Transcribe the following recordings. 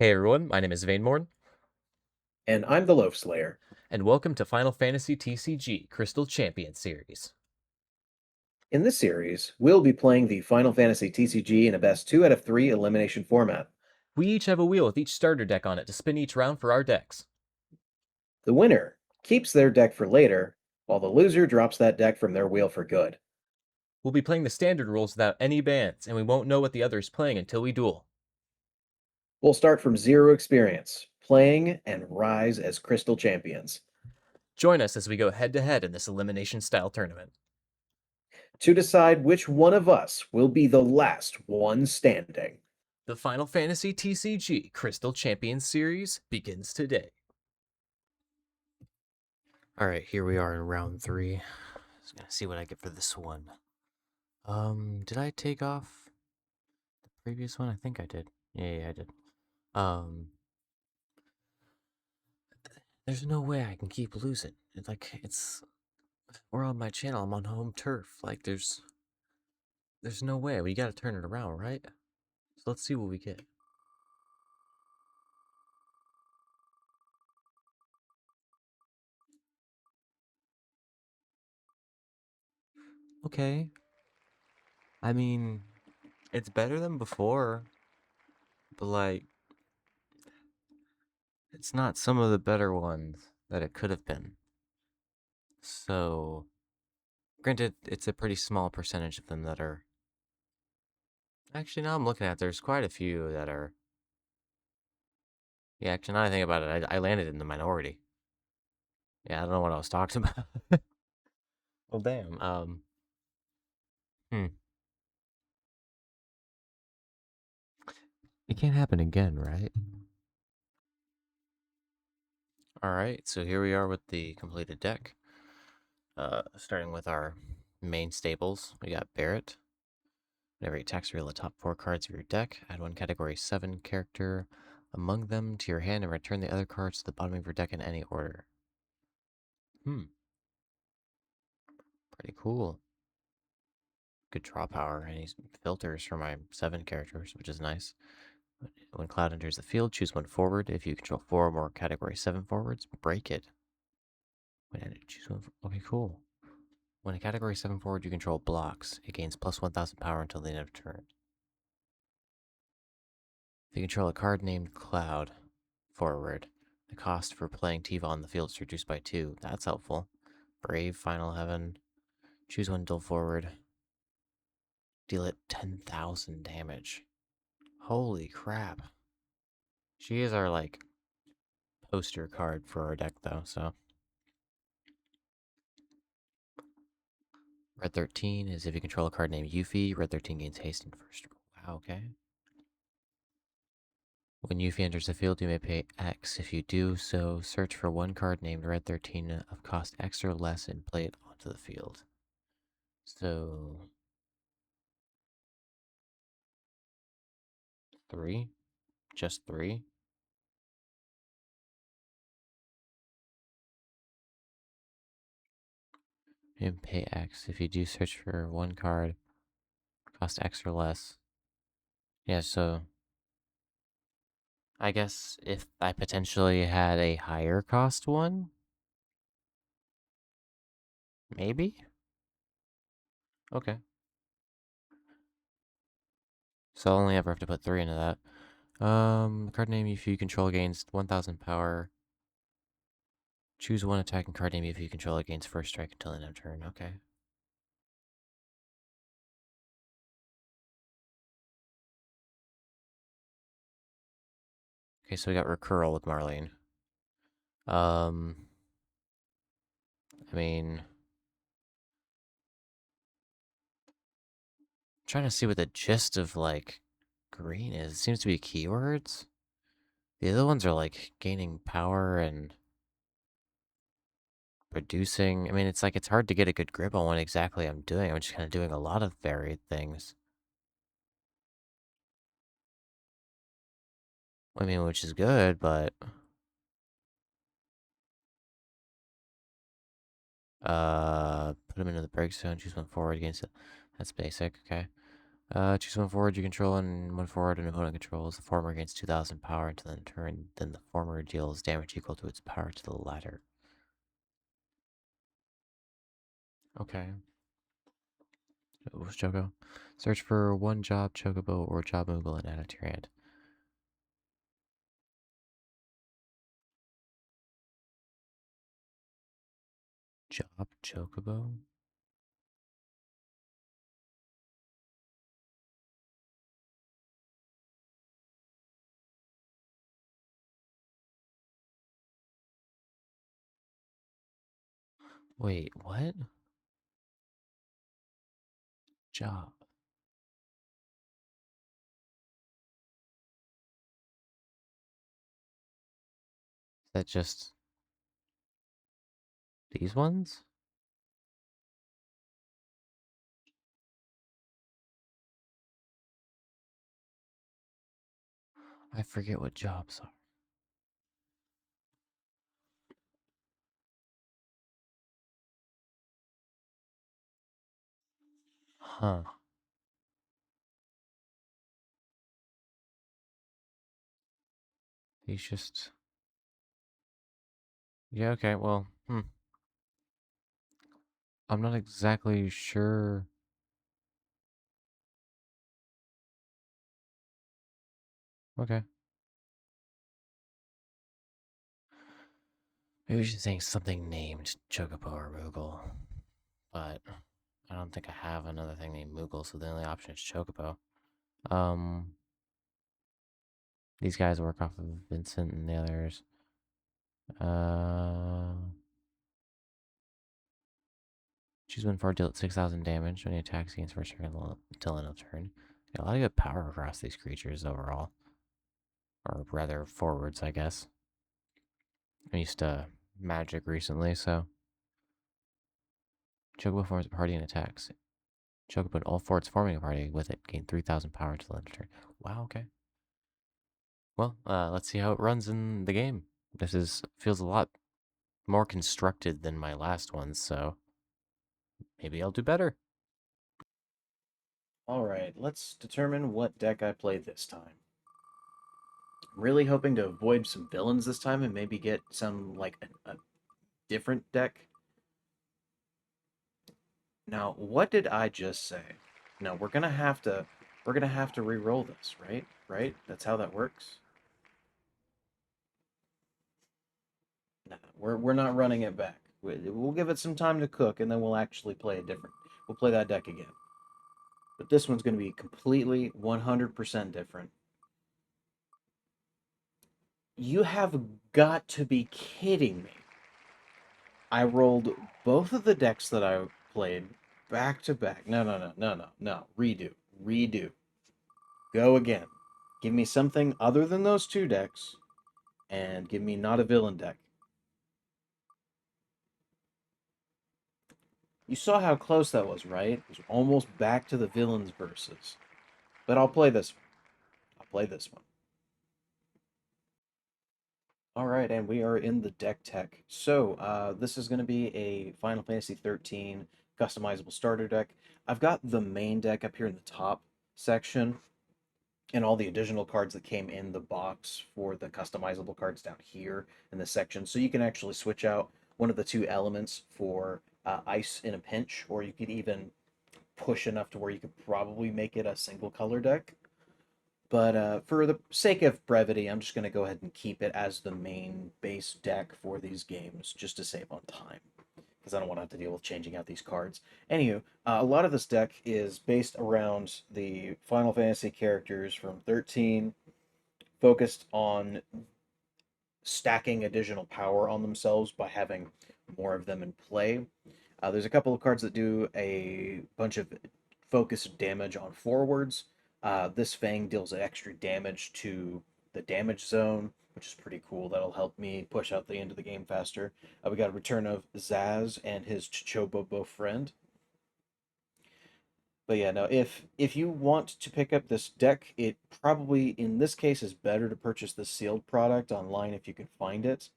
Hey everyone, my name is VayneMourne, And I'm the Loaf Slayer. and welcome to Final Fantasy TCG Crystal Champion Series. In this series, we'll be playing the Final Fantasy TCG in a best 2 out of 3 elimination format. We each have a wheel with each starter deck on it to spin each round for our decks. The winner keeps their deck for later, while the loser drops that deck from their wheel for good. We'll be playing the standard rules without any bans, and we won't know what the other is playing until we duel. We'll start from zero experience, playing and rise as Crystal Champions. Join us as we go head to head in this elimination style tournament. To decide which one of us will be the last one standing. The Final Fantasy TCG Crystal Champion Series begins today. Alright, here we are in round 3. Just gonna see what I get for this one. Did I take off the previous one? I think I did. Yeah, I did. There's no way I can keep losing. We're on my channel. I'm on home turf. There's no way. We gotta turn it around, right? So let's see what we get. Okay. I mean, it's better than before, but it's not some of the better ones that it could have been. So, granted, it's a pretty small percentage of them that are. Actually, now I'm looking at, there's quite a few that are. Yeah, actually, now I think about it, I landed in the minority. Yeah, I don't know what I was talking about. Well, damn. Hmm. It can't happen again, right? Alright, so here we are with the completed deck. Starting with our main staples, we got Barret. Whenever he attacks, reveal the top 4 cards of your deck. Add one category 7 character among them to your hand and return the other cards to the bottom of your deck in any order. Pretty cool. Good draw power, and he filters for my 7 characters, which is nice. When Cloud enters the field, choose one forward. If you control 4 or more category 7 forwards, break it. Choose one. Okay, cool. When a category 7 forward you control blocks, it gains plus 1000 power until the end of turn. If you control a card named Cloud forward, the cost for playing Tifa on the field is reduced by 2. That's helpful. Brave, Final Heaven. Choose one dual forward. Deal it 10,000 damage. Holy crap. She is our, poster card for our deck, though, so. Red 13 is if you control a card named Yuffie, Red 13 gains haste in first roll. Wow, okay. When Yuffie enters the field, you may pay X. If you do so, search for one card named Red 13 of cost X or less and play it onto the field. So, 3? Just 3? And pay X. If you do search for one card, cost X or less. Yeah, so I guess if I potentially had a higher cost one, maybe? Okay. So I'll only ever have to put 3 into that. Card name if you control gains 1000 power. Choose one attacking card name if you control it gains first strike until the end of turn. Okay. Okay, so we got Recurl with Marlene. I mean, I'm trying to see what the gist of, green is. It seems to be keywords. The other ones are, gaining power and producing. I mean, it's hard to get a good grip on what exactly I'm doing. I'm just kind of doing a lot of varied things. I mean, which is good, but put them into the break zone, choose one forward against it. That's basic, okay. Choose one forward you control and one forward an opponent controls. The former gains 2,000 power until end turn. Then the former deals damage equal to its power to the latter. Okay. What's Choco? Search for one job Chocobo or job Moogle and add it to your hand. Job Chocobo? Wait, what? Job. Is that just these ones? I forget what jobs are. Huh. These just. Yeah, okay, well, I'm not exactly sure. Okay. Maybe we should say something named Chocobo or Moogle. But I don't think I have another thing named Moogle, so the only option is Chocobo. Um, these guys work off of Vincent and the others. Uh, choose one for deal at 6,000 damage when he attacks against first turn until end of turn. Got a lot of good power across these creatures overall, or rather forwards, I guess. I'm used to magic recently, so Chocobo forms a party and attacks. Chocobo and all forwards forming a party with it gain 3,000 power until end of turn. Wow, okay. Well, let's see how it runs in the game. Feels a lot more constructed than my last ones, so maybe I'll do better. All right, let's determine what deck I play this time. Really hoping to avoid some villains this time and maybe get some like a different deck. Now, what did I just say? No, we're gonna have to re-roll this, right? Right? That's how that works. No, we're not running it back. We'll give it some time to cook, and then we'll actually play a different. We'll play that deck again. But this one's going to be completely 100% different. You have got to be kidding me. I rolled both of the decks that I played back to back. No, no, no, no, no, no. Redo. Redo. Go again. Give me something other than those two decks, and give me not a villain deck. You saw how close that was, right? It was almost back to the villains versus. But I'll play this one. I'll play this one. All right, and we are in the deck tech. So, this is going to be a Final Fantasy 13 customizable starter deck. I've got the main deck up here in the top section, and all the additional cards that came in the box for the customizable cards down here in this section. So you can actually switch out one of the two elements for ice in a pinch, or you could even push enough to where you could probably make it a single color deck. But for the sake of brevity, I'm just going to go ahead and keep it as the main base deck for these games, just to save on time, because I don't want to have to deal with changing out these cards. Anywho, a lot of this deck is based around the Final Fantasy characters from 13, focused on stacking additional power on themselves by having more of them in play. There's a couple of cards that do a bunch of focused damage on forwards. This Fang deals extra damage to the damage zone, which is pretty cool. That'll help me push out the end of the game faster. We got a return of Zaz and his Chobobo friend. But yeah, no, if you want to pick up this deck, it probably in this case is better to purchase the sealed product online if you can find it,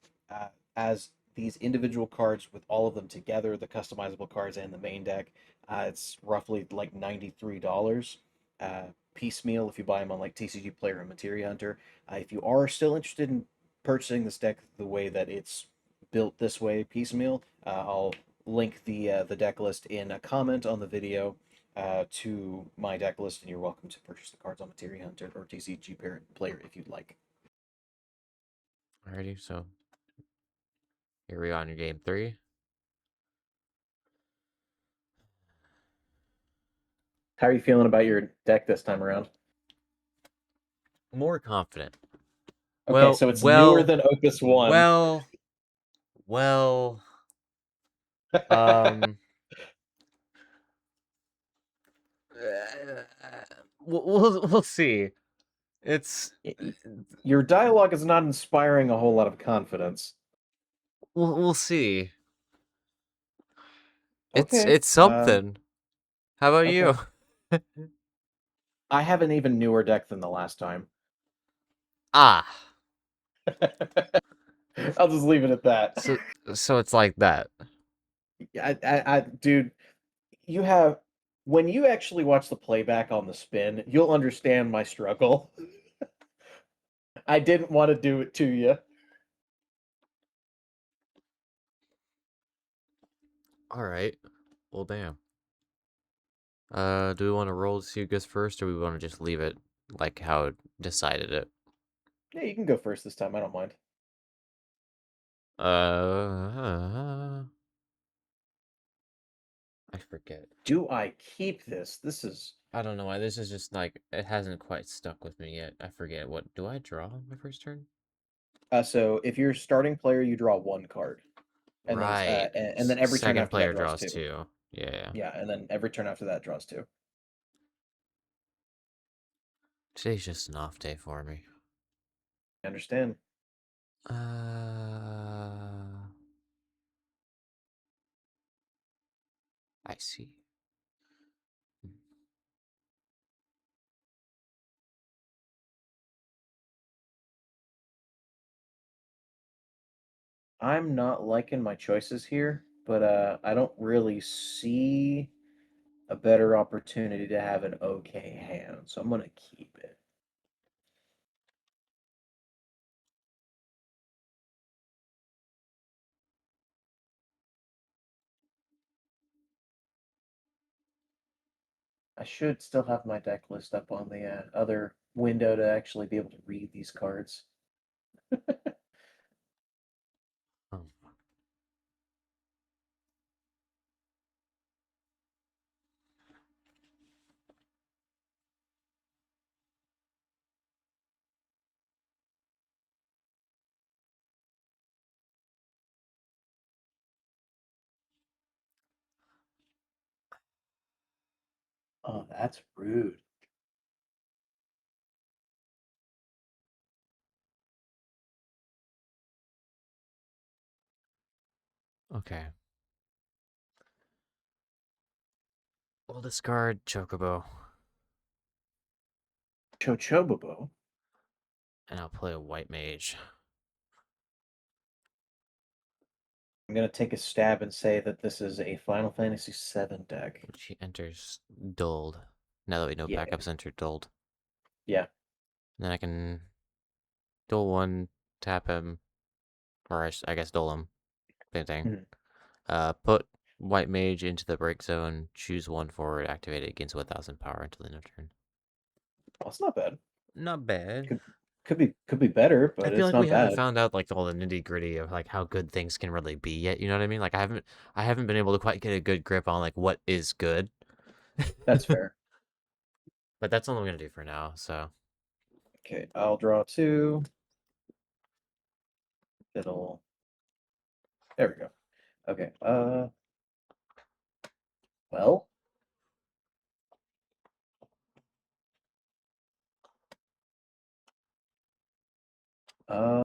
as these individual cards with all of them together, the customizable cards and the main deck, it's roughly like $93. piecemeal if you buy them on like TCG Player and Materia Hunter. If you are still interested in purchasing this deck the way that it's built this way, piecemeal, I'll link the deck list in a comment on the video to my deck list, and you're welcome to purchase the cards on Materia Hunter or TCG Player if you'd like. Alrighty, so here we are on your game 3. How are you feeling about your deck this time around? More confident. Okay, so it's newer than Opus 1. Well, um, we'll see. It's Your dialogue is not inspiring a whole lot of confidence. we'll see. Okay. It's something. How about Okay. you? I have an even newer deck than the last time. Ah, I'll just leave it at that. so it's like that. Dude, you have when you actually watch the playback on the spin, you'll understand my struggle. I didn't want to do it to you. All right. Well, damn. Do we want to roll to see who goes first, or we want to just leave it like how it decided it? Yeah, you can go first this time. I don't mind. I forget. Do I keep this? This is I don't know why. This is just like it hasn't quite stuck with me yet. I forget. What do I draw on my first turn? so if you're starting player, you draw one card, and then Right. and then every turn Second after that player draws draws two. 2. Yeah. Yeah, and then every turn after that draws two. Today's just an off day for me. I understand. I see. I'm not liking my choices here, but I don't really see a better opportunity to have an okay hand, so I'm gonna keep it. I should still have my deck list up on the other window to actually be able to read these cards. Oh. Oh, that's rude. Okay. We'll discard Chocobo, Chochobobo. and I'll play a White Mage. I'm gonna take a stab and say that this is a Final Fantasy VII deck. Which he enters dulled. Now that we know Yeah, backups enter dulled. yeah. Then I can duel 1, tap him, or I guess duel him. Same thing. Mhm. Put White Mage into the break zone, choose 1 forward, activate it, gains 1000 power until the end of turn. Well, it's not bad. Not bad. Could be better, I but feel it's like we not haven't bad. found out like all the nitty gritty of like how good things can really be yet. You know what I mean? Like I haven't been able to quite get a good grip on like what is good. That's fair. But that's all I'm gonna do for now. So Okay, I'll draw two. It'll. There we go. Okay. Well. Uh.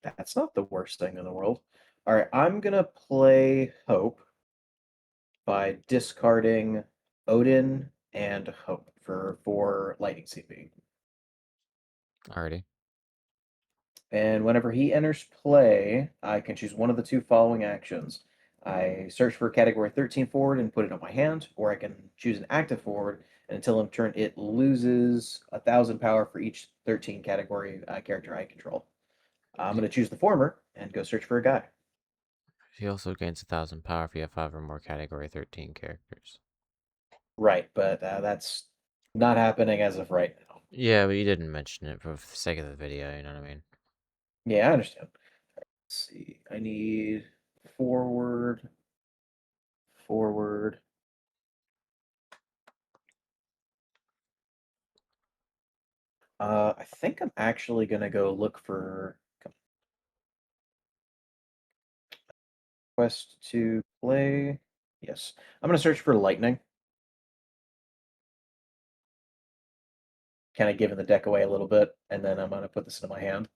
That's not the worst thing in the world. All right, I'm gonna play Hope by discarding Odin and Hope for Lightning CP. already. And whenever he enters play, I can choose one of the two following actions. I search for a category 13 forward and put it on my hand, or I can choose an active forward And until end of turn, it loses 1,000 power for each 13 category character I control. I'm going to choose the former and go search for a guy. He also gains 1,000 power if you have 5 or more Category 13 characters. Right, but that's not happening as of right now. Yeah, but you didn't mention it for the sake of the video, you know what I mean? Yeah, I understand. Let's see. I need forward, forward. I think I'm actually gonna go look for quest to play. Yes, I'm gonna search for lightning. Kind of giving the deck away a little bit, and then I'm gonna put this into my hand.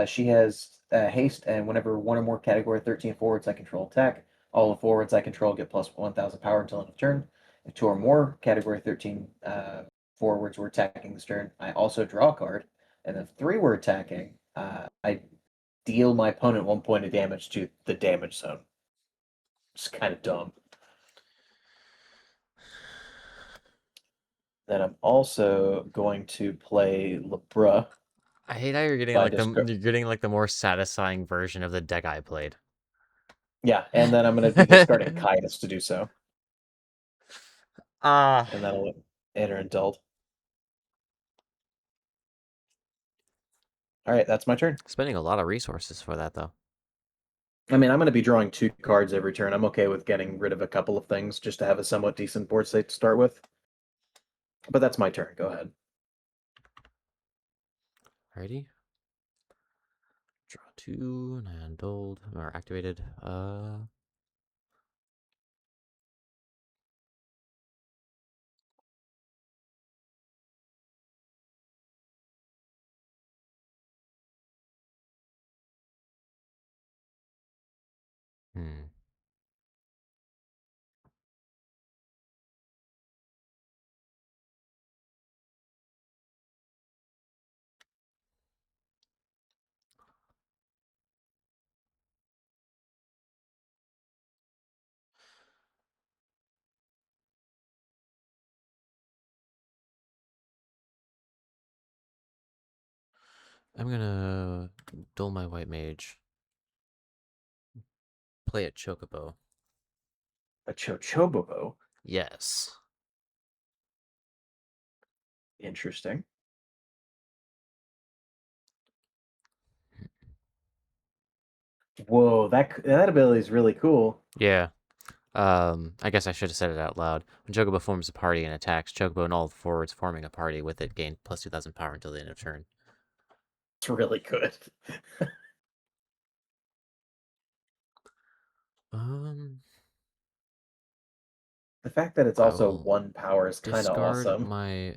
She has haste, and whenever one or more category 13 forwards I control attack, all the forwards I control get plus 1,000 power until end of turn. If two or more category 13 forwards were attacking this turn, I also draw a card. And if three were attacking, I deal my opponent 1 point of damage to the damage zone. It's kind of dumb. Then I'm also going to play Labra I hate how you're getting by like discard. the more satisfying version of the deck I played. Yeah, and then I'm going to be discarding Caius to do so, Ah, and that'll enter Indult. All right, that's my turn. spending a lot of resources for that though. I mean, I'm going to be drawing 2 cards every turn. I'm okay with getting rid of a couple of things just to have a somewhat decent board state to start with. But that's my turn. Go ahead. Ready? Draw 2, and old or activated. Hmm. I'm gonna dull my white mage. Play a chocobo. A Chochobobo. Yes. Interesting. Whoa, that ability is really cool. Yeah. I guess I should have said it out loud. When Chocobo forms a party and attacks, Chocobo and all the forwards forming a party with it gain plus 2,000 power until the end of turn. It's really good. Um, The fact that it's I also will 1 power is kind of discard awesome. my,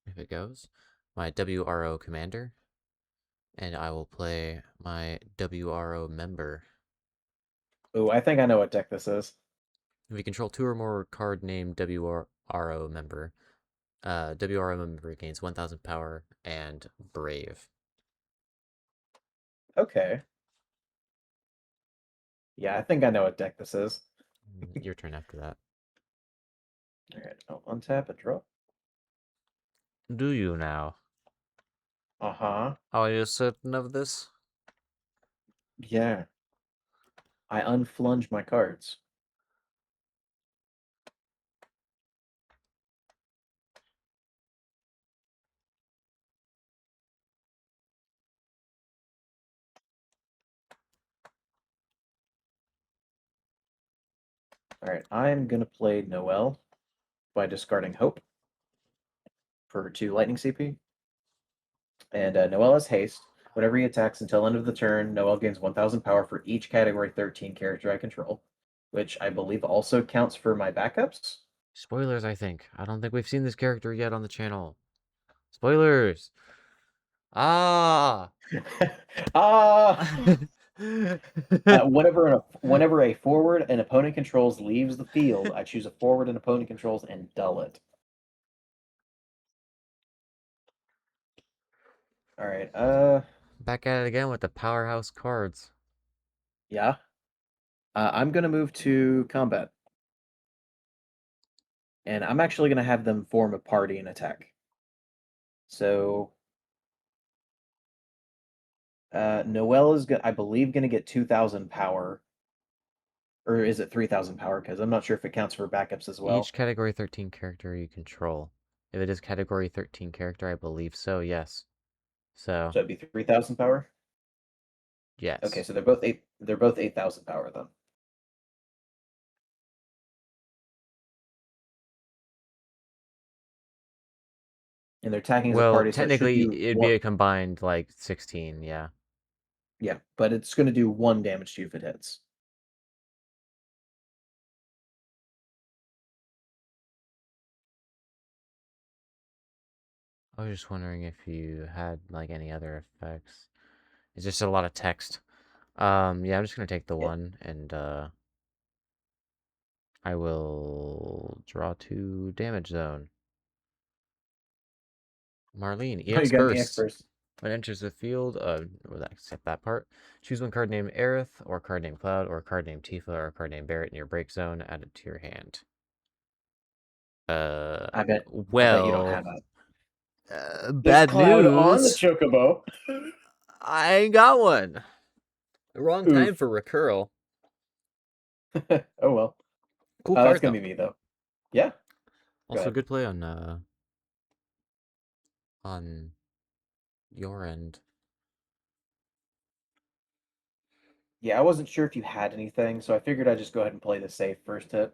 if it goes, my WRO commander, and I will play my WRO member. Ooh, I think I know what deck this is. If you control 2 or more card named WRO member, WRO member gains 1,000 power and brave. Okay. Yeah, I think I know what deck this is. Your turn after that. All right, I'll untap and draw. Do you now? Uh-huh. Are you certain of this? Yeah. I unflunge my cards. All right, I'm gonna play Noel by discarding Hope for 2 lightning CP. And Noel has haste. Whenever he attacks until end of the turn, Noel gains 1,000 power for each category 13 character I control, which I believe also counts for my backups. Spoilers, I think. I don't think we've seen this character yet on the channel. Spoilers! Ah! Ah! Whenever a forward an opponent controls leaves the field, I choose a forward an opponent controls and dull it. All right. Back at it again with the powerhouse cards. Yeah. I'm gonna move to combat, and I'm actually gonna have them form a party and attack. So Noelle is, I believe, gonna get 2,000 power, or is it 3,000 power? Because I'm not sure if it counts for backups as well. Each category 13 character you control. If it is category 13 character, I believe so, yes. So, So it'd be 3,000 power. Okay, yes. so they're both eight. They're both 8,000 power then. And they're attacking as a Well, party, so it should technically, do it'd be one. a combined, like, 16, yeah. Yeah, but it's gonna do 1 damage to you if it hits. I was just wondering if you had, like, any other effects. It's just a lot of text. Yeah, I'm just gonna take the Yeah. one, and, I will draw 2 damage zone. Marlene, Oh, you EX got an EX Burst. burst. When it enters the field, will accept that part. Choose one card named Aerith, or a card named Cloud, or a card named Tifa, or a card named Barrett in your break zone. Add it to your hand. Uh, I bet. I bet you don't well, have that. There's bad Cloud on the news. Chocobo. I ain't got one. Wrong time Oof. for Recurl. Oh well. Cool That's card gonna though. be me though. Yeah. Go Also, ahead. good play on your end. Yeah, I wasn't sure if you had anything, so I figured I'd just go ahead and play the safe first hit.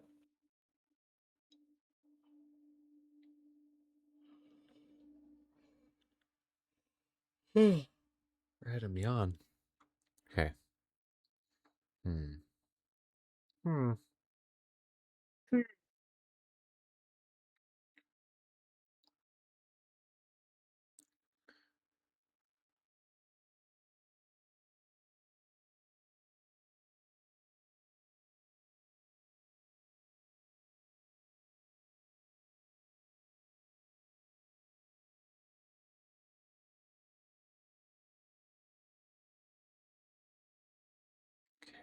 Right, I'm yawn. Okay. Hmm. Hmm.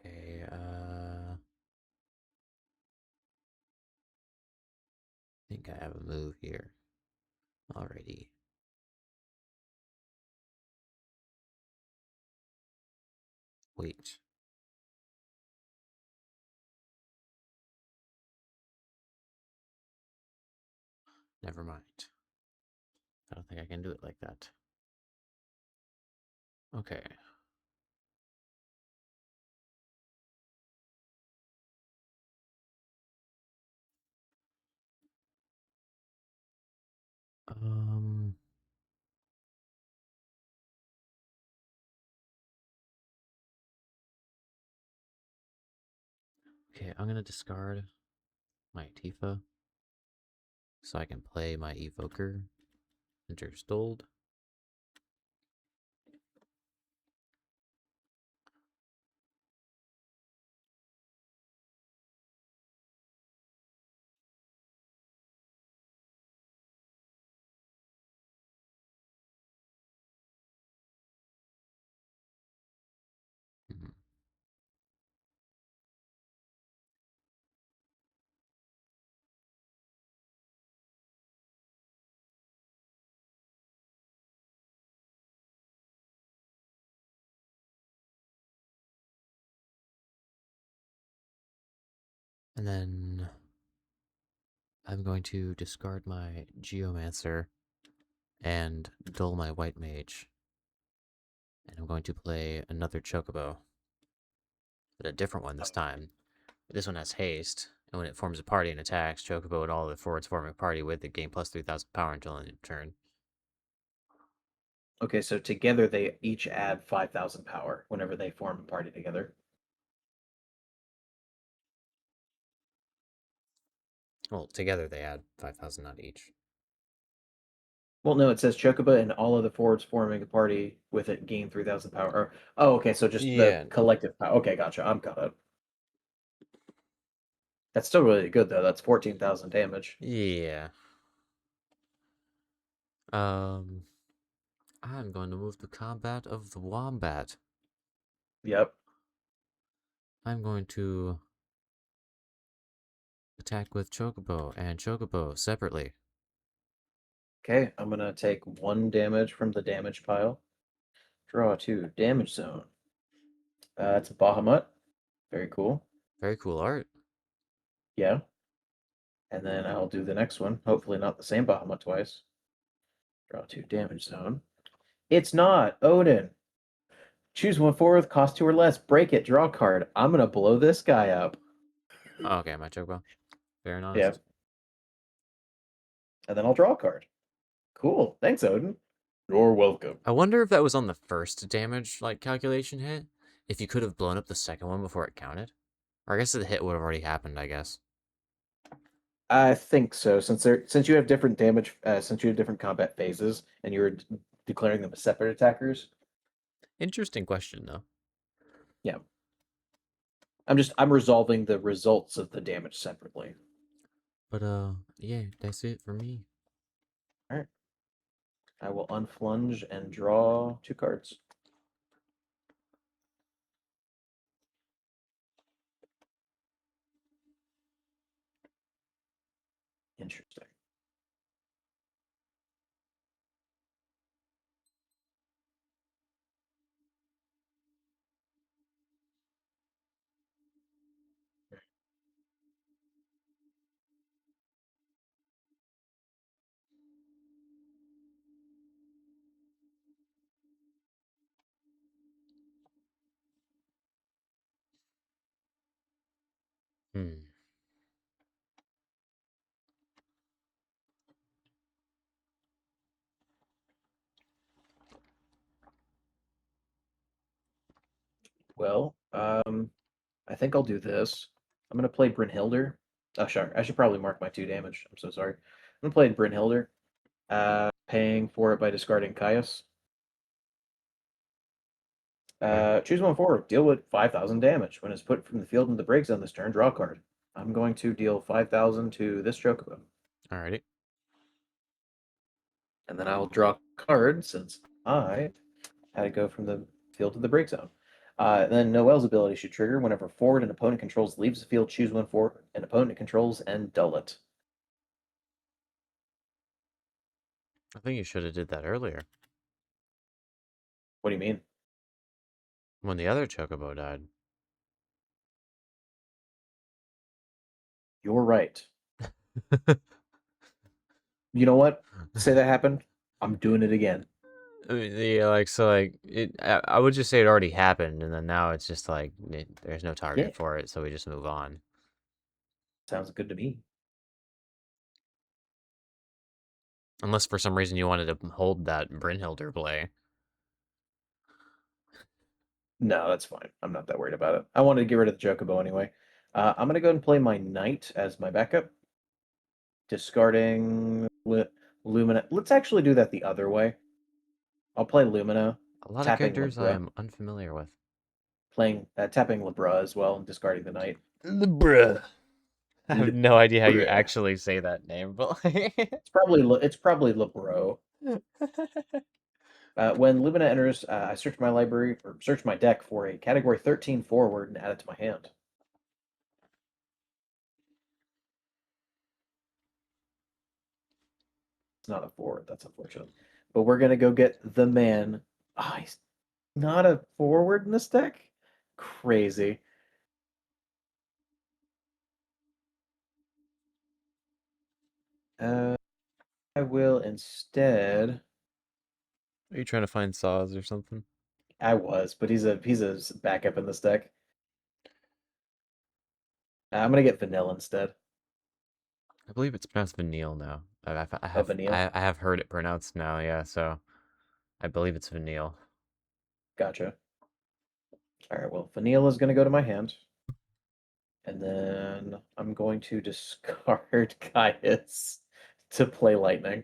Okay. I think I have a move here. Alrighty. Wait. Never mind. I don't think I can do it like that. Okay. Um. Okay, I'm gonna discard my Tifa so I can play my Evoker. Enter Stold. Mhm. And then I'm going to discard my Geomancer and dull my White Mage. And I'm going to play another Chocobo, but a different one this time. This one has haste, and when it forms a party and attacks, Chocobo and all the forwards forming a party with it gain plus 3,000 power until end of turn. Okay, so together they each add 5,000 power whenever they form a party together. Well, together they add 5,000, not each. Well, no, it says Chocobo and all of the forwards forming a party with it gain 3,000 power. Oh, okay, so just the Yeah. collective power. Okay, gotcha. I'm caught up. That's still really good though. That's 14,000 damage. Yeah. Um, I'm going to move the combat of the Wombat. Yep. I'm going to attack with Chocobo and Chocobo separately. Okay, I'm gonna take 1 damage from the damage pile. Draw 2, damage zone. It's a Bahamut. Very cool. Very cool art. Yeah. And then I'll do the next one. Hopefully not the same Bahamut twice. Draw 2, damage zone. It's not! Odin! Choose one forward, cost 2 or less. Break it, draw a card. I'm gonna blow this guy up. Oh, okay, my Chocobo. Fair and Yeah. honest. And then I'll draw a card. Cool. Thanks, Odin. You're welcome. I wonder if that was on the first damage calculation hit. If you could have blown up the second one before it counted. Or I guess the hit would have already happened, I guess. I think so. Since you have different damage, since you have different combat phases, and you're declaring them as separate attackers. Interesting question though. Yeah. I'm resolving the results of the damage separately. But yeah, that's it for me. All right. I will unflunge and draw 2 cards. Interesting. Hmm. Well, I think I'll do this. I'm gonna play Brynhilder. Oh, sorry. I should probably mark my 2 damage. I'm so sorry. I'm gonna play Brynhilder. Paying for it by discarding Caius. Okay. Choose one forward. Deal with 5,000 damage. When it's put from the field into the break zone this turn, draw a card. I'm going to deal 5,000 to this Chocobo. Alrighty. And then I will draw a card since I had to go from the field to the break zone. Then Noel's ability should trigger whenever forward an opponent controls leaves the field, choose one forward an opponent controls and dull it. I think you should have did that earlier. What do you mean? When the other Chocobo died. You're right. You know what? Say that happened. I'm doing it again. Yeah, I would just say it already happened, and then now it's just there's no Yeah, target for it, so we just move on. sounds good to me. Unless for some reason you wanted to hold that Brynhilder play. No, that's fine. I'm not that worried about it. I wanted to get rid of the Chocobo anyway. I'm gonna go ahead and play my Knight as my backup, discarding Lumina. Let's actually do that the other way. I'll play Lumina, A lot of tapping characters I Libra, am unfamiliar with. playing tapping Libra as well, and discarding the Knight. Bruh. I have no idea how you Libra. actually say that name, but It's probably Libro. When Lumina enters, I search my library or search my deck for a category 13 forward and add it to my hand. It's not a forward. That's unfortunate. But we're gonna go get the man. Oh, he's not a forward in this deck. Crazy. Uh, I will instead. are you trying to find saws or something? I was, but he's a backup in this deck. I'm gonna get Vanilla instead I believe it's pronounced Vanille now. of Vanille. I have heard it pronounced now, yeah, so I believe it's Vanille. Gotcha. All right. Well, Vanilla is gonna go to my hand, and then I'm going to discard Caius to play Lightning.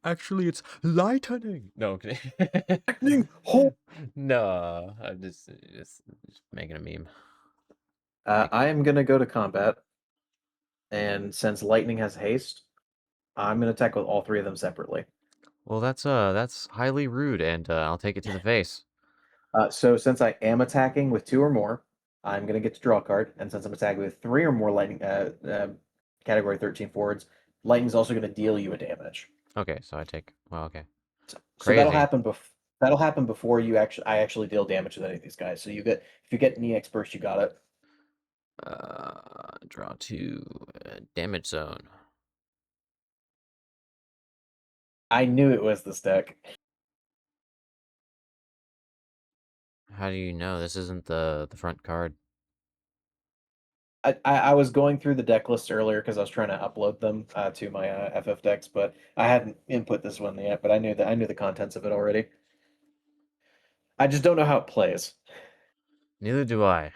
Actually, it's lightning. No, okay. Lightning! Oh! No, I'm just making a meme. I am gonna go to combat, and since Lightning has haste, I'm gonna attack with all 3 of them separately. Well, that's highly rude, and I'll take it to the face. So since I am attacking with two or more, I'm gonna get to draw a card, and since I'm attacking with three or more lightning, category 13 forwards, lightning's also gonna deal you a damage. Okay, so I take. Well, okay. So that'll Crazy. happen before I actually deal damage with any of these guys. So you get if you get an EX burst, you got it. Draw two. Damage zone. I knew it was this deck. How do you know this isn't the front card? I was going through the deck list earlier because I was trying to upload them to my FF decks, but I hadn't input this one yet. But I knew the contents of it already. I just don't know how it plays. Neither do I.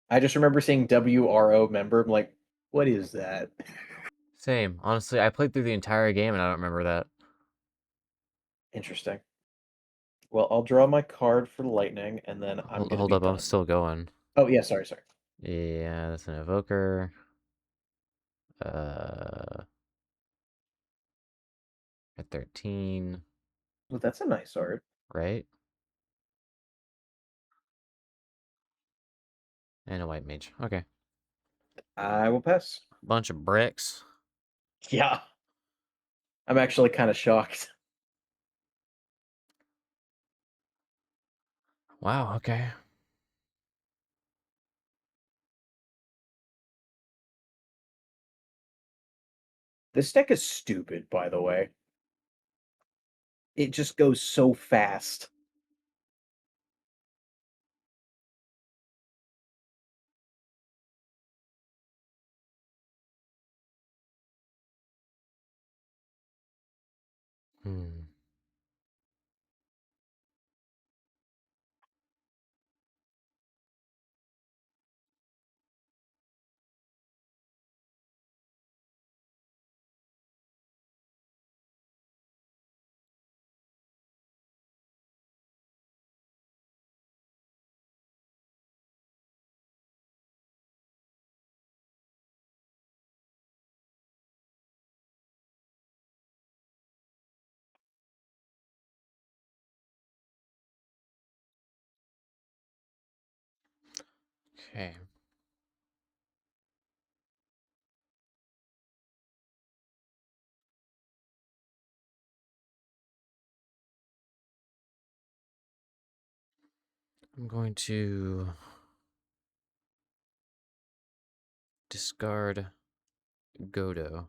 I just remember seeing WRO member. I'm like, what is that? Same. Honestly, I played through the entire game and I don't remember that. Interesting. Well, I'll draw my card for lightning, and then I'm gonna Hold be up, I'm done. still going. Oh yeah, sorry. Yeah, that's an evoker. Uh, at 13, Well, that's a nice art. right? And a white mage. Okay. I will pass. Bunch of bricks. Yeah, I'm actually kind of shocked. Wow, okay. This deck is stupid, by the way. It just goes so fast. Hmm. Okay. I'm going to discard Godo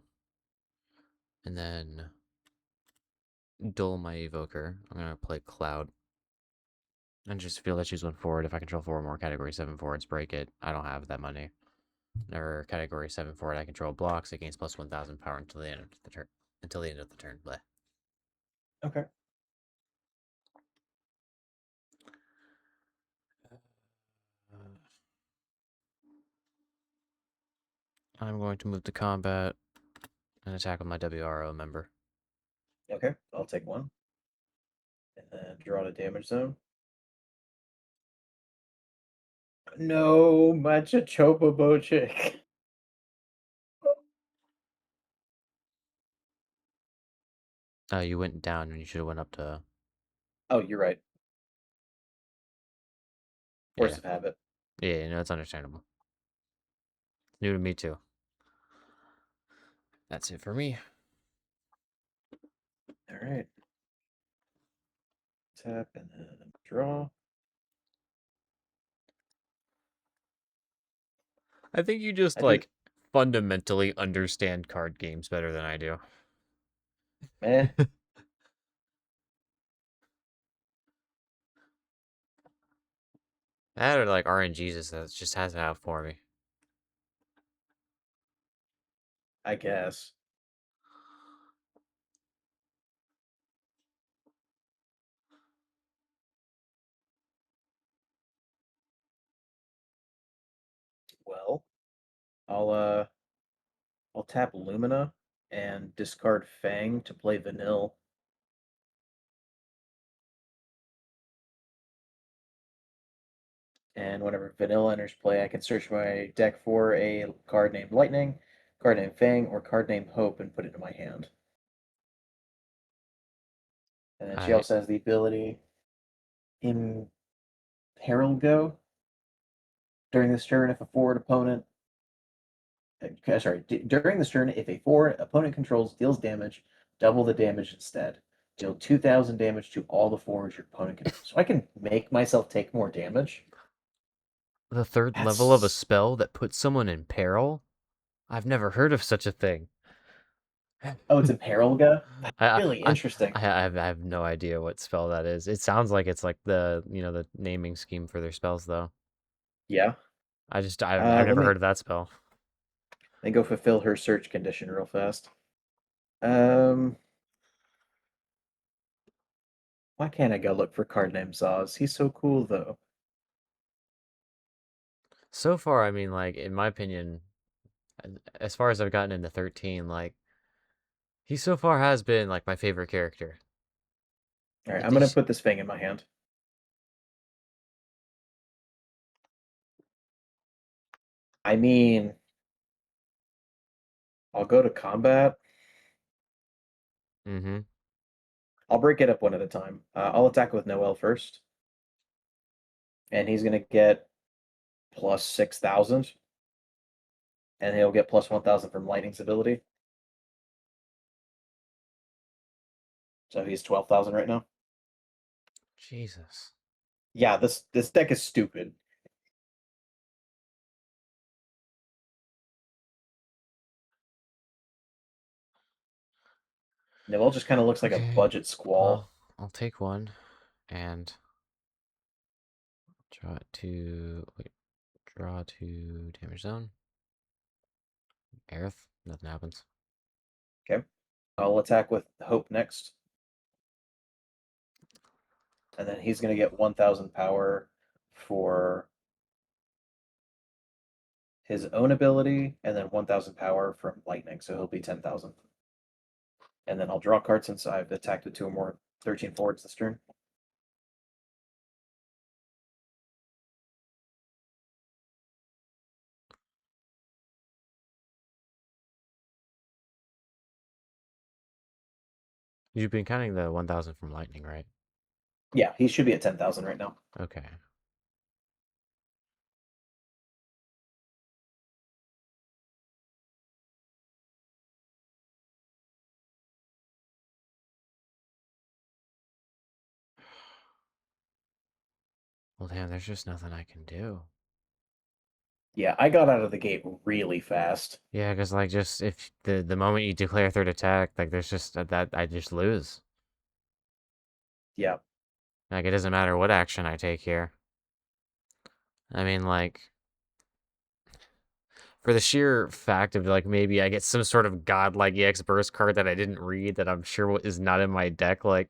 and then dull my evoker. I'm gonna play Cloud. And just feel that choose one forward. If I control four or more category 7 forwards, break it. I don't have that money. Or category 7 forward, I control blocks. It gains plus 1,000 power until the end of the turn. Until the end of the turn. Bleh. Okay. I'm going to move to combat and attack with my WRO member. Okay, I'll take one. And then draw to damage zone. No, Macha Chocobo chick. Oh, you went down and you should have went up to. Oh, you're right. Force Yeah. of habit. Yeah, no, it's understandable. New to me too. That's it for me. All right. Tap and then draw. I think you just I do. like fundamentally understand card games better than I do. Eh, That or like RNGs that just has it out for me. I guess. Well, I'll uh I'll tap Lumina and discard Fang to play Vanille. And whenever Vanille enters play, I can search my deck for a card named Lightning, card named Fang, or card named Hope and put it in my hand. And then she I also has the ability Imperil Go. During this turn, if a forward opponent during this turn, if a forward opponent controls deals damage, double the damage instead. Deal 2,000 damage to all the forwards your opponent controls. So I can make myself take more damage. the third level of a That's spell that puts someone in peril? I've never heard of such a thing. oh, it's Imperilga. I, Really I, interesting. I have no idea what spell that is. It sounds like it's like the naming scheme for their spells, though. Yeah. I've Let never me heard of that spell. go fulfill her search condition real fast. Um, why can't I go look for card name Zaz? He's so cool though. So far, I mean, like in my opinion, as far as I've gotten into 13, like he so far has been like my favorite character. All right, I'm Did you gonna put this thing in my hand. I mean, I'll go to combat. Mm-hmm. I'll break it up one at a time. I'll attack with Noel first, and he's gonna get plus 6,000, and he'll get plus 1,000 from Lightning's ability. So he's 12,000 right now. Jesus. Yeah, this deck is stupid. Noel just kind of looks like a Okay. budget squall. Well, I'll take one and draw it to wait, draw to damage zone. Aerith. Nothing happens. Okay, I'll attack with Hope next, and then he's gonna get 1,000 power for his own ability, and then 1,000 power from Lightning, so he'll be 10,000. And then I'll draw cards since I've attacked with two or more 13 forwards this turn. You've been counting the 1,000 from lightning, right? Yeah, he should be at 10,000 right now. Okay. Well, damn, there's just nothing I can do. Yeah, I got out of the gate really fast. Yeah, because like just if the moment you declare third attack, like there's just that I just lose. Yeah. Like it doesn't matter what action I take here. I mean, like for the sheer fact of like maybe I get some sort of godlike EX burst card that I didn't read that I'm sure is not in my deck. Like,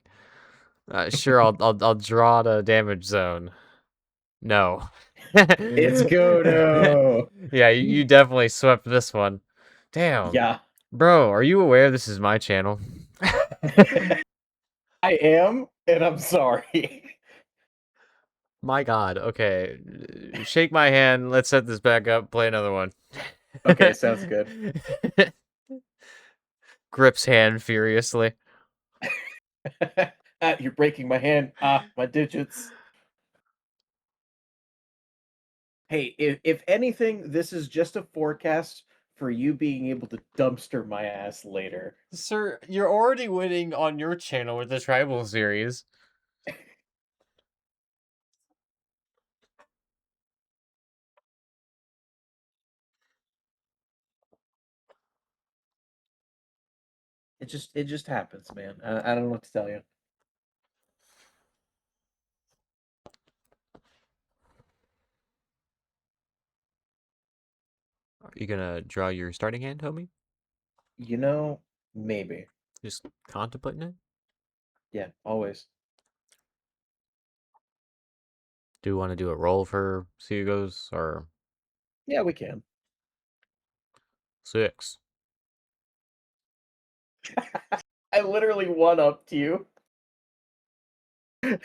sure, I'll draw to damage zone. No. It's Godo. Yeah, you definitely swept this one. Damn. Yeah. Bro, are you aware this is my channel? I am, and I'm sorry. My God. Okay. Shake my hand. Let's set this back up. Play another one. Okay, sounds good. Grips hand furiously. You're breaking my hand. My digits. Hey, if anything, this is just a forecast for you being able to dumpster my ass later. Sir, you're already winning on your channel with the tribal series. It just happens, man. I don't know what to tell you. Are you gonna draw your starting hand, homie? You know, maybe. Just contemplating it? Yeah, always. Do you want to do a roll for see who goes or Yeah, we can. 6? I literally one upped you. All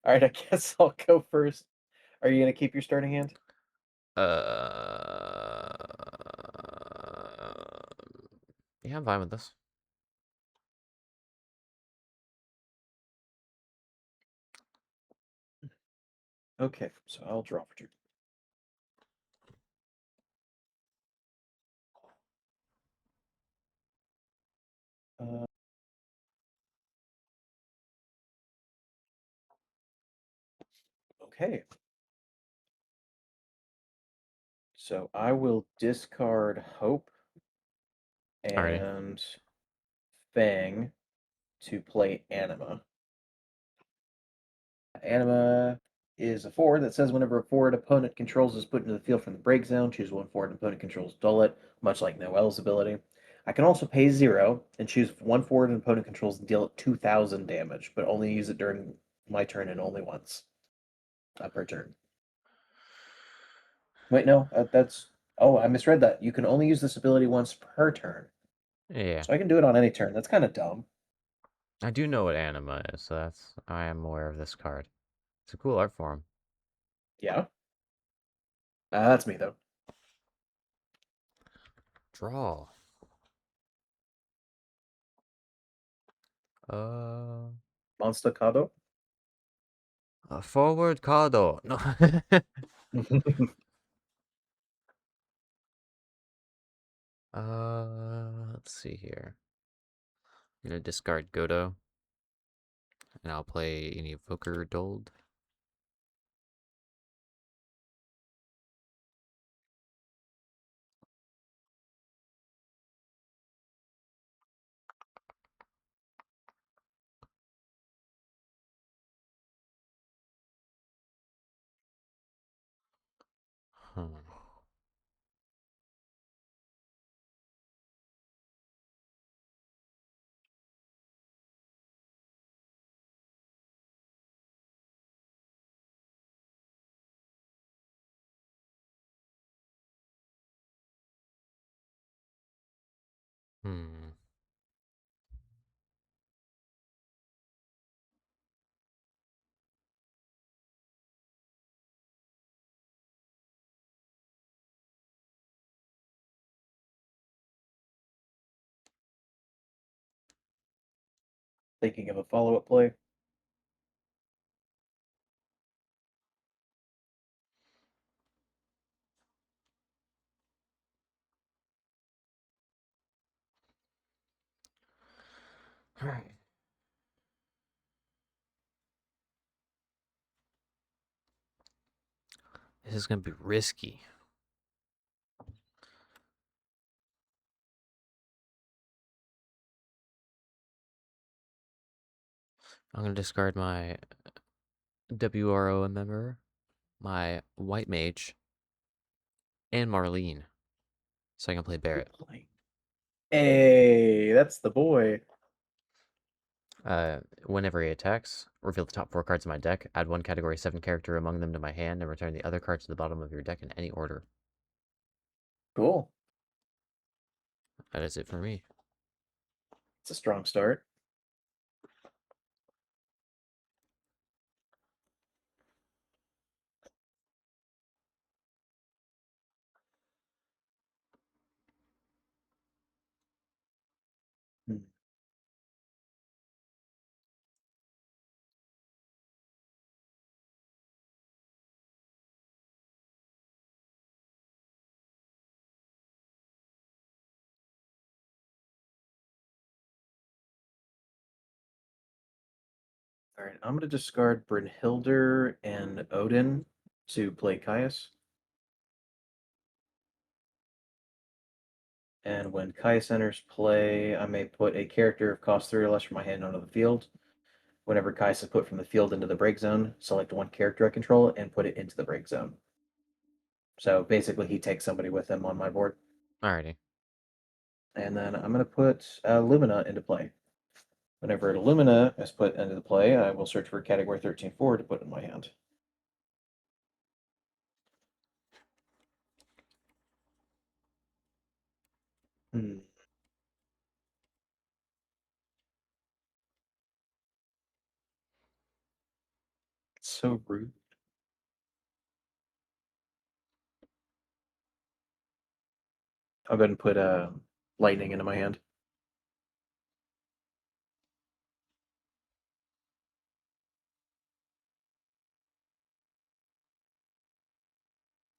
right, I guess I'll go first. Are you gonna keep your starting hand? Uh, yeah, I'm fine with this. Okay, so I'll draw for two. Uh, okay. So I will discard Hope Alrighty. and Fang to play Anima. Anima is a forward that says whenever a forward opponent controls is put into the field from the break zone, choose one forward opponent controls, dull it, much like Noel's ability. I can also pay 0 and choose one forward an opponent controls and deal it 2,000 damage, but only use it during my turn and only once per turn. Wait, no, that's. Oh, I misread that. You can only use this ability once per turn. Yeah. So I can do it on any turn. That's kind of dumb. I do know what anima is, so I am aware of this card. It's a cool art form. Yeah. That's me, though. Draw. Uh, Monstacado. forward Cardo. No. Let's see here. I'm gonna discard Godo, and I'll play an Evoker Dold. Hmm. Hmm. Thinking of a follow-up play. Alright. This is gonna be risky. I'm gonna discard my WRO member, my White Mage, and Marlene, so I can play Barrett. Hey, that's the boy. Whenever he attacks, reveal the top 4 cards of my deck, add one Category 7 character among them to my hand, and return the other cards to the bottom of your deck in any order. Cool. That is it for me. It's a strong start. Hmm. All right, I'm going to discard Brynhilder and Odin to play Caius. And when Caius enters play, I may put a character of cost 3 or less from my hand onto the field. Whenever Caius is put from the field into the break zone, select one character I control and put it into the break zone. So basically, he takes somebody with him on my board. Alrighty. And then I'm going to put Lumina into play. Whenever Lumina is put into the play, I will search for category 13 forward to put in my hand. Hmm. So rude. I'll go ahead and put lightning into my hand.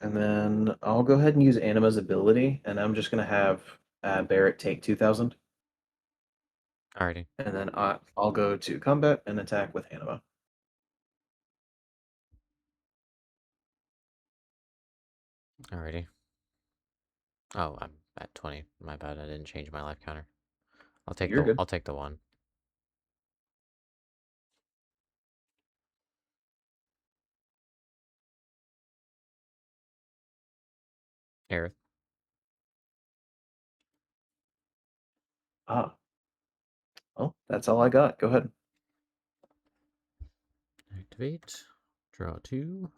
And then I'll go ahead and use Anima's ability, and I'm just gonna have Barrett take 2,000, Alrighty. and then I'll go to combat and attack with Anima. Alrighty. Oh, I'm at 20. My bad. I didn't change my life counter. You're good. I'll take the one. Aerith. Ah, well, that's all I got. Go ahead. Activate. Draw 2.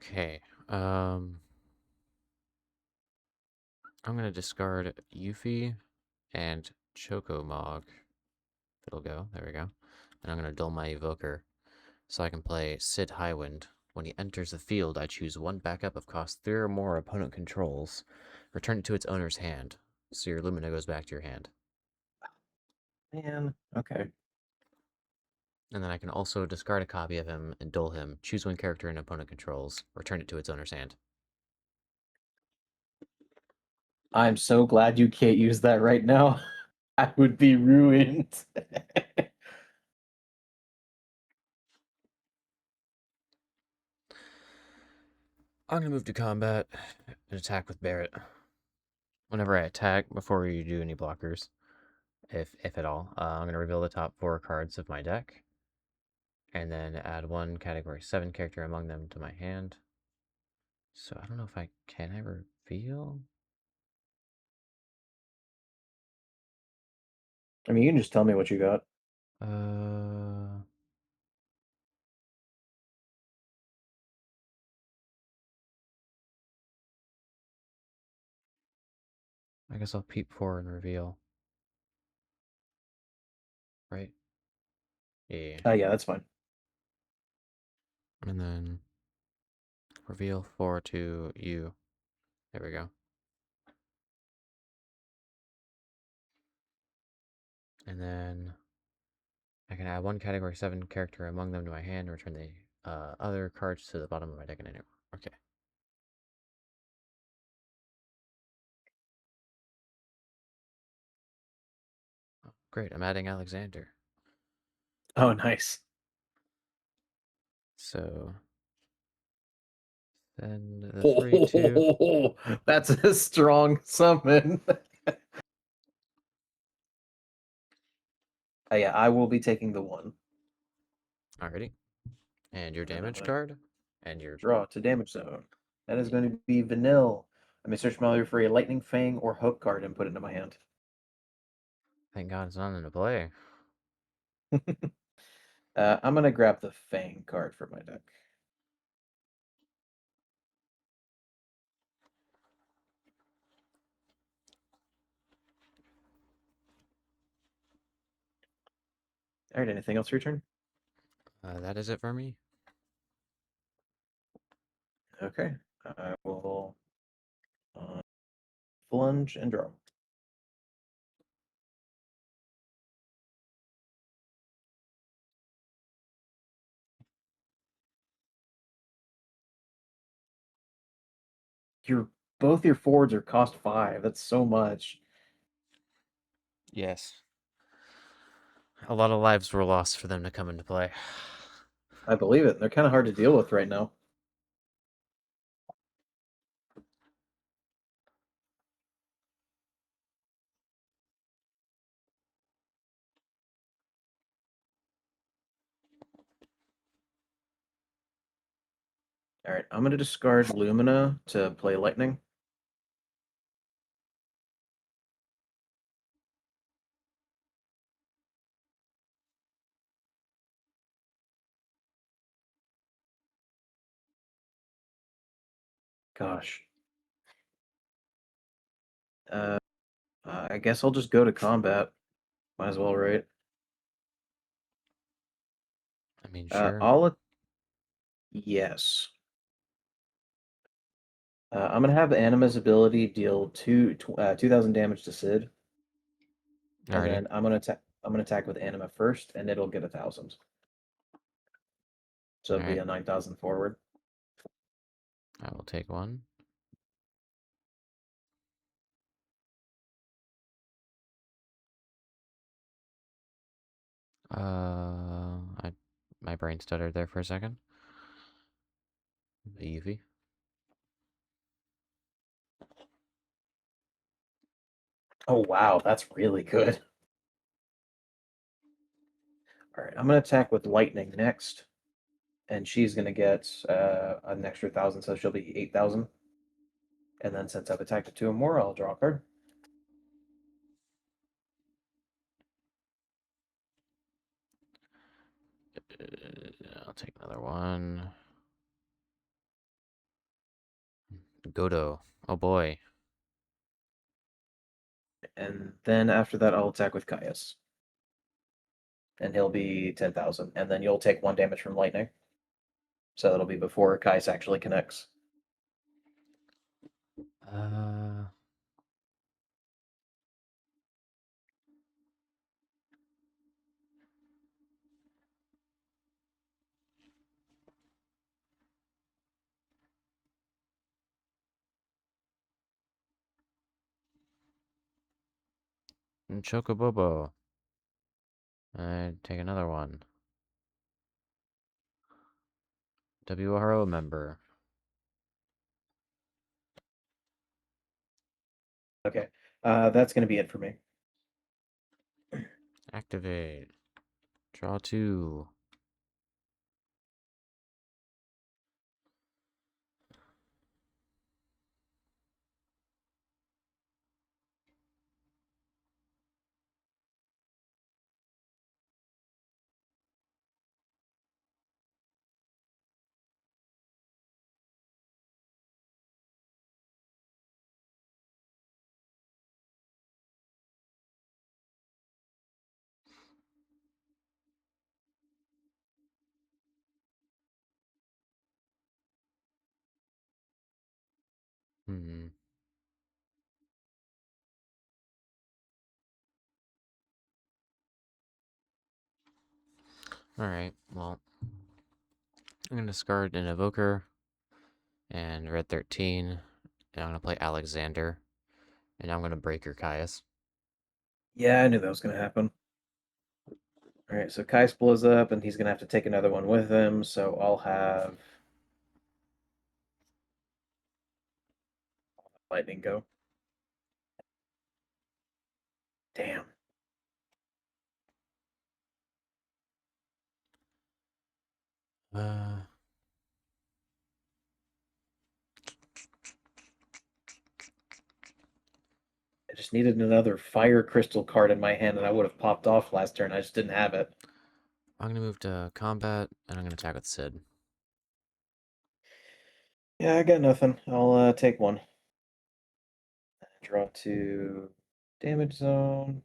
Okay. I'm gonna discard Yuffie and Chocomog. If it'll go. There we go. And I'm gonna dull my Evoker so I can play Sid Highwind. When he enters the field, I choose one backup of cost 3 or more opponent controls. Return it to its owner's hand. So your Lumina goes back to your hand. Man, okay. And then I can also discard a copy of him and dull him. Choose one character in opponent controls. Return it to its owner's hand. I'm so glad you can't use that right now. I would be ruined. I'm gonna move to combat and attack with Barrett. Whenever I attack, before you do any blockers, if at all, I'm gonna reveal the top 4 cards of my deck, and then add one category 7 character among them to my hand. So I don't know if I reveal. I mean, you can just tell me what you got. Uh, I guess I'll peep 4 and reveal. Right? Yeah. Yeah, that's fine. And then reveal 4 to you. There we go. And then I can add one category 7 character among them to my hand and return the other cards to the bottom of my deck in any order. Okay. Oh, great, I'm adding Alexander. Oh, nice. So then the 3/2. Oh, that's a strong summon. Yeah, I will be taking the one. Alrighty. And your And then I'm damage going to card. And your. draw to damage zone. That is Yeah. going to be Vanille. I may search my library for a Lightning Fang or Hook card and put it into my hand. Thank God it's not into play. I'm going to grab the Fang card for my deck. All right, anything else for your turn? That is it for me. Okay, I will plunge and draw. Your both your forwards are cost 5. That's so much. Yes. A lot of lives were lost for them to come into play. I believe it. They're kind of hard to deal with right now. All right, I'm going to discard Lumina to play Lightning. Gosh. Uh, I guess I'll just go to combat. Might as well, right? I mean, Uh, sure. I'll a- yes. I'm gonna have Anima's ability deal 2,000 damage to Sid, and Alrighty. then I'm gonna attack with Anima first, and it'll get 1,000. So it'll be Alright. a 9,000 forward. I will take one. My brain stuttered there for a second. Eevee. Oh wow, that's really good. All right, I'm gonna attack with Lightning next, and she's gonna get an extra 1,000, so she'll be 8,000. And then since I've attacked with two or more, I'll draw a card. I'll take another one. Godo. Oh boy. And then after that, I'll attack with Caius, and he'll be 10,000. And then you'll take 1 damage from Lightning. So that'll be before Caius actually connects. Uh, Chocobobo. I take another one. WRO member. Okay, that's going to be it for me. Activate. Draw two. Hmm. Alright, well, I'm going to discard an Evoker and red 13. And I'm going to play Alexander. And I'm going to break your Caius. Yeah, I knew that was going to happen. All right, so Caius blows up, and he's going to have to take another one with him. So I'll have Lightning go. Damn. Uh, I just needed another Fire Crystal card in my hand, and I would have popped off last turn. I just didn't have it. I'm going to move to combat, and I'm going to attack with Sid. Yeah, I got nothing. I'll take one. Draw two. Damage zone.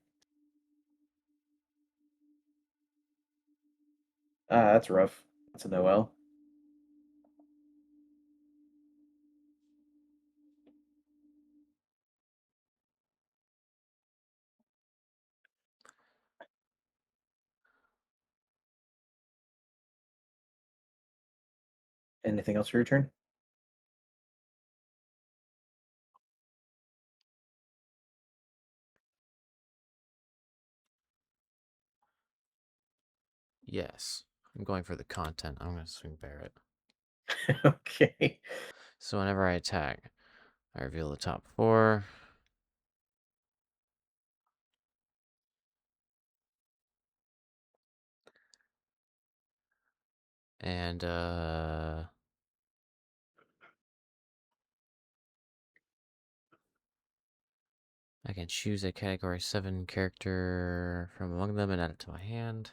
Ah, that's rough. That's a Noel. Anything else for your turn? Yes. I'm going for the content. I'm going to swing Barrett. Okay. So whenever I attack, I reveal the top four. And can choose a category 7 character from among them and add it to my hand.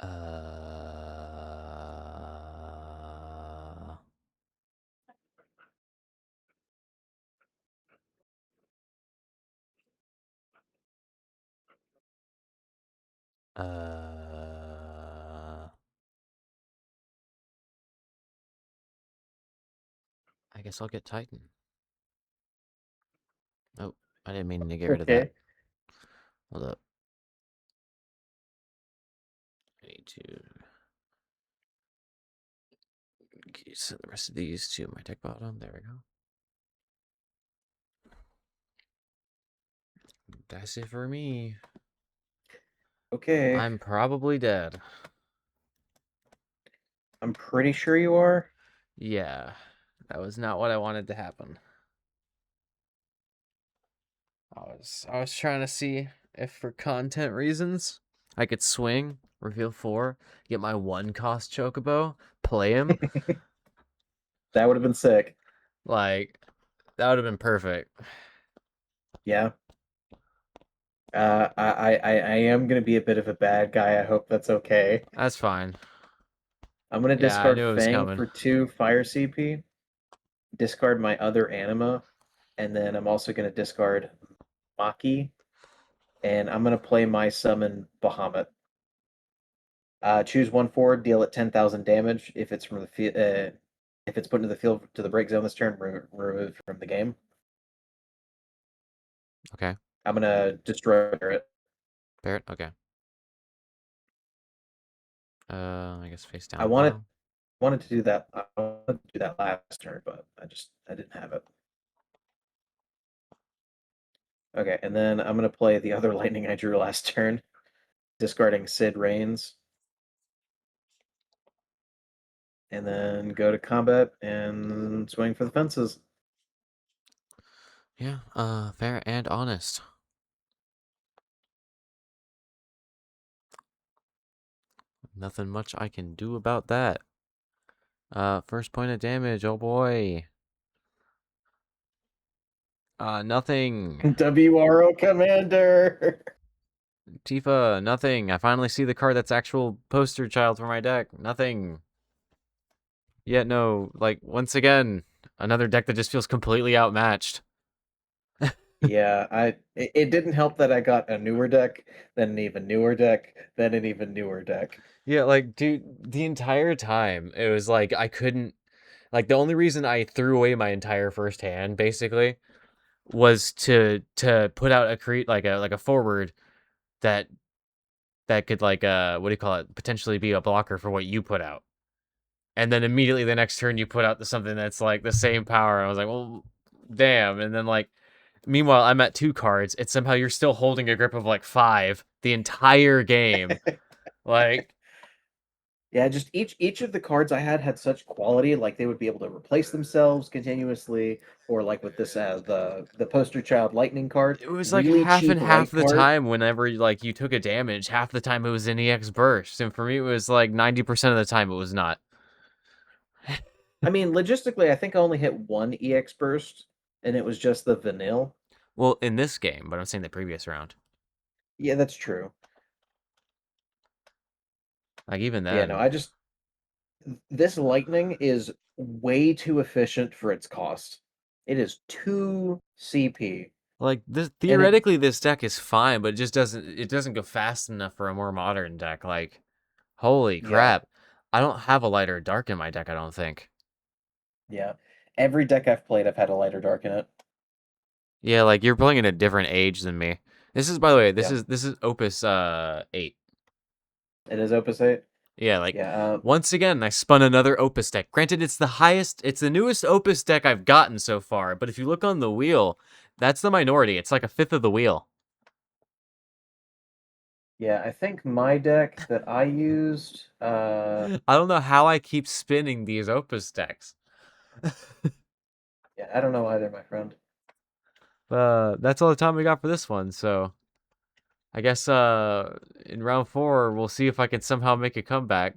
Uh, uh, I guess I'll get Titan. Oh, I didn't mean to get rid of that. Okay. Hold up. I need to send the rest of these to my deck bottom. There we go. That's it for me. Okay. I'm probably dead. I'm pretty sure you are. Yeah, that was not what I wanted to happen. I was trying to see if for content reasons I could swing, reveal 4, get my 1-cost chocobo, play him. That would have been sick. Like, that would have been perfect. Yeah. I am gonna be a bit of a bad guy. I hope that's okay. That's fine. I'm gonna Yeah, I discard knew it was Fang coming. for 2 fire CP, discard my other anima, and then I'm also gonna discard Maki, and I'm gonna play my summon Bahamut. Choose one forward, deal it 10,000 damage. If it's from the field, if it's put into the field to the break zone this turn, removed from the game. Okay. I'm gonna destroy it. Barrett? Okay. I guess face I down wanted pile. wanted to do that. I wanted to do that last turn, but I didn't have it. Okay, and then I'm gonna play the other lightning I drew last turn, discarding Sid Reigns, and then go to combat and swing for the fences. Yeah, fair and honest. Nothing much I can do about that. First point of damage, oh boy. Nothing. WRO Commander. Tifa, nothing. I finally see the card that's actual poster child for my deck. Nothing. Yet no, like, once again, another deck that just feels completely outmatched. Yeah, it didn't help that I got a newer deck, then an even newer deck, then an even newer deck. Yeah, like, dude, the entire time, it was like, I couldn't, like, the only reason I threw away my entire first hand, basically, was to put out a like a forward that could like what do you call it, potentially be a blocker for what you put out. And then immediately the next turn you put out something that's like the same power. I was like, well, damn. And then like meanwhile I'm at 2 cards. It's somehow you're still holding a grip of like 5 the entire game. Like Yeah, just each of the cards I had such quality, like they would be able to replace themselves continuously, or like with this the poster child lightning card, it was like really half and cheap half white the card. time whenever like you took a damage, half the time it was an EX burst. And for me it was like 90% of the time it was not. I mean, logistically, I think I only hit one EX burst, and it was just the vanilla. Well, in this game, but I'm saying the previous round. Yeah, that's true. Like even Yeah, no, then, I just this lightning is way too efficient for its cost. It is 2 CP, like this and it theoretically this deck is fine, but it doesn't go fast enough for a more modern deck. Like holy yeah, crap. I don't have a lighter dark in my deck, I don't think. yeah. Every deck I've played, I've had a lighter dark in it. Yeah, like you're playing at a different age than me. This is by the way, this Yeah, is this is Opus 8. it is Opus 8. Yeah, like Yeah, once again, I spun another Opus deck. Granted, it's the newest Opus deck I've gotten so far, but if you look on the wheel, that's the minority. It's like a fifth of the wheel. yeah. I think my deck that I used, I don't know how I keep spinning these Opus decks. yeah, I don't know either, my friend. That's all the time we got for this one. So I guess in round 4 we'll see if I can somehow make a comeback.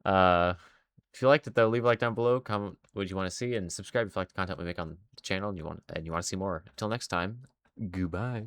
If you liked it though, leave a like down below, comment what you want to see, and subscribe if you like the content we make on the channel and you want to see more. Until next time, goodbye.